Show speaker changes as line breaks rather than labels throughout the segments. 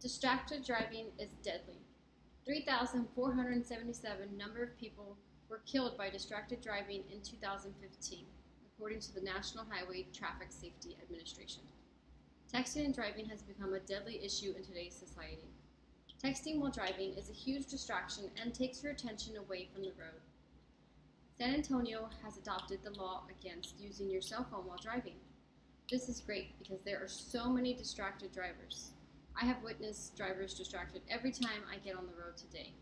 Distracted driving is deadly. 3,477 number of people were killed by distracted driving in 2015, according to the National Highway Traffic Safety Administration. Texting and driving has become a deadly issue in today's society. Texting while driving is a huge distraction and takes your attention away from the road. San Antonio has adopted the law against using your cell phone while driving. This is great because there are so many distracted drivers. I have witnessed drivers distracted every time I get on the road today.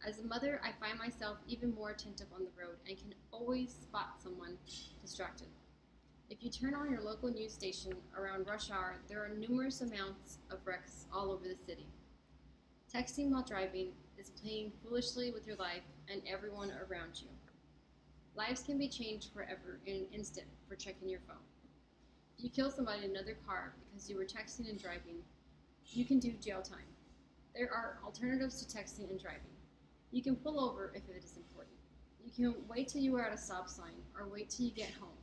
As a mother, I find myself even more attentive on the road and can always spot someone distracted. If you turn on your local news station around rush hour, there are numerous amounts of wrecks all over the city. Texting while driving is playing foolishly with your life and everyone around you. Lives can be changed forever in an instant for checking your phone. If you kill somebody in another car because you were texting and driving, you can do jail time. There are alternatives to texting and driving. You can pull over if it is important. You can wait till you are at a stop sign or wait till you get home.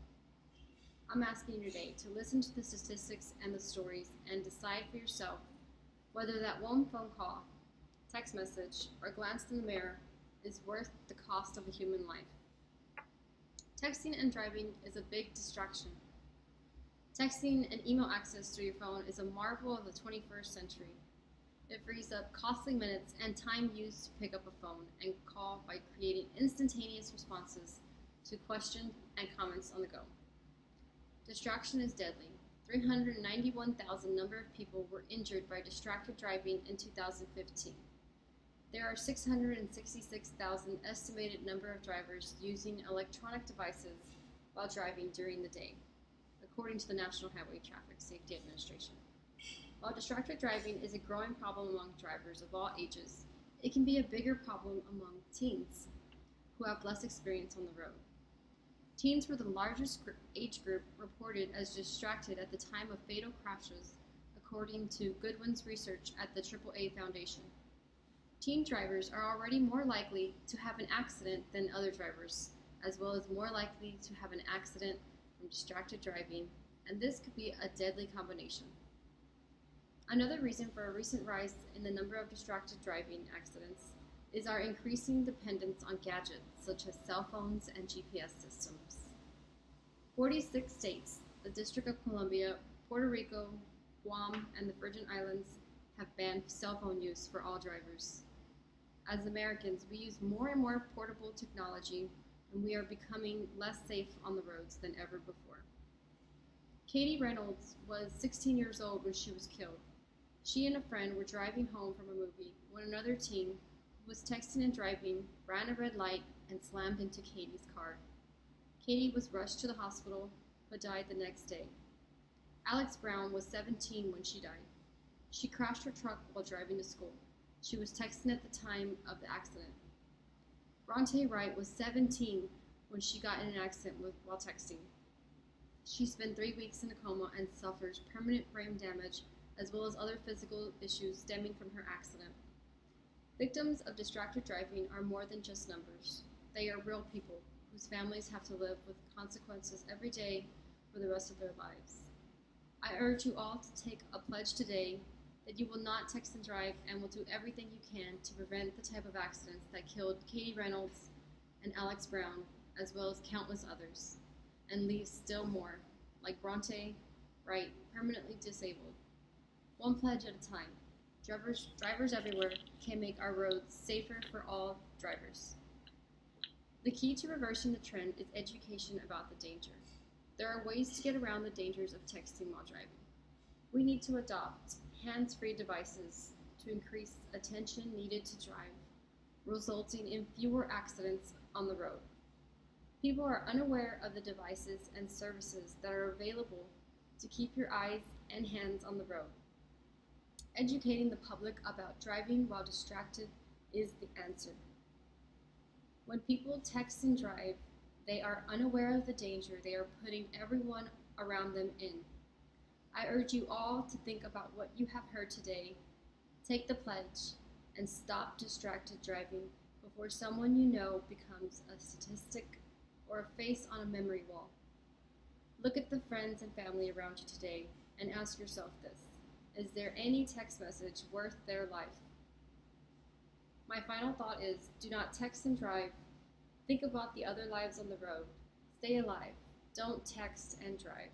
I'm asking you today to listen to the statistics and the stories and decide for yourself whether that one phone call, text message, or glance in the mirror is worth the cost of a human life. Texting and driving is a big distraction. Texting and email access through your phone is a marvel of the 21st century. It frees up costly minutes and time used to pick up a phone and call by creating instantaneous responses to questions and comments on the go. Distraction is deadly. 391,000 number of people were injured by distracted driving in 2015. There are 666,000 estimated number of drivers using electronic devices while driving during the day, according to the National Highway Traffic Safety Administration. While distracted driving is a growing problem among drivers of all ages, it can be a bigger problem among teens who have less experience on the road. Teens were the largest age group reported as distracted at the time of fatal crashes, according to Goodwin's research at the AAA Foundation. Teen drivers are already more likely to have an accident than other drivers, as well as more likely to have an accident from distracted driving, and this could be a deadly combination. Another reason for a recent rise in the number of distracted driving accidents is our increasing dependence on gadgets such as cell phones and GPS systems. 46 states, the District of Columbia, Puerto Rico, Guam, and the Virgin Islands have banned cell phone use for all drivers. As Americans, we use more and more portable technology, and we are becoming less safe on the roads than ever before. Katie Reynolds was 16 years old when she was killed. She and a friend were driving home from a movie when another teen who was texting and driving ran a red light and slammed into Katie's car. Katie was rushed to the hospital but died the next day. Alex Brown was 17 when she died. She crashed her truck while driving to school. She was texting at the time of the accident. Bronte Wright was 17 when she got in an accident while texting. She spent 3 weeks in a coma and suffers permanent brain damage as well as other physical issues stemming from her accident. Victims of distracted driving are more than just numbers. They are real people whose families have to live with consequences every day for the rest of their lives. I urge you all to take a pledge today that you will not text and drive and will do everything you can to prevent the type of accidents that killed Katie Reynolds and Alex Brown, as well as countless others, and leave still more, like Bronte Wright, permanently disabled. One pledge at a time. Drivers everywhere can make our roads safer for all drivers. The key to reversing the trend is education about the danger. There are ways to get around the dangers of texting while driving. We need to adopt hands-free devices to increase attention needed to drive, resulting in fewer accidents on the road. People are unaware of the devices and services that are available to keep your eyes and hands on the road. Educating the public about driving while distracted is the answer. When people text and drive, they are unaware of the danger they are putting everyone around them in. I urge you all to think about what you have heard today, take the pledge, and stop distracted driving before someone you know becomes a statistic or a face on a memory wall. Look at the friends and family around you today and ask yourself this: Is there any text message worth their life? My final thought is, do not text and drive. Think about the other lives on the road. Stay alive. Don't text and drive.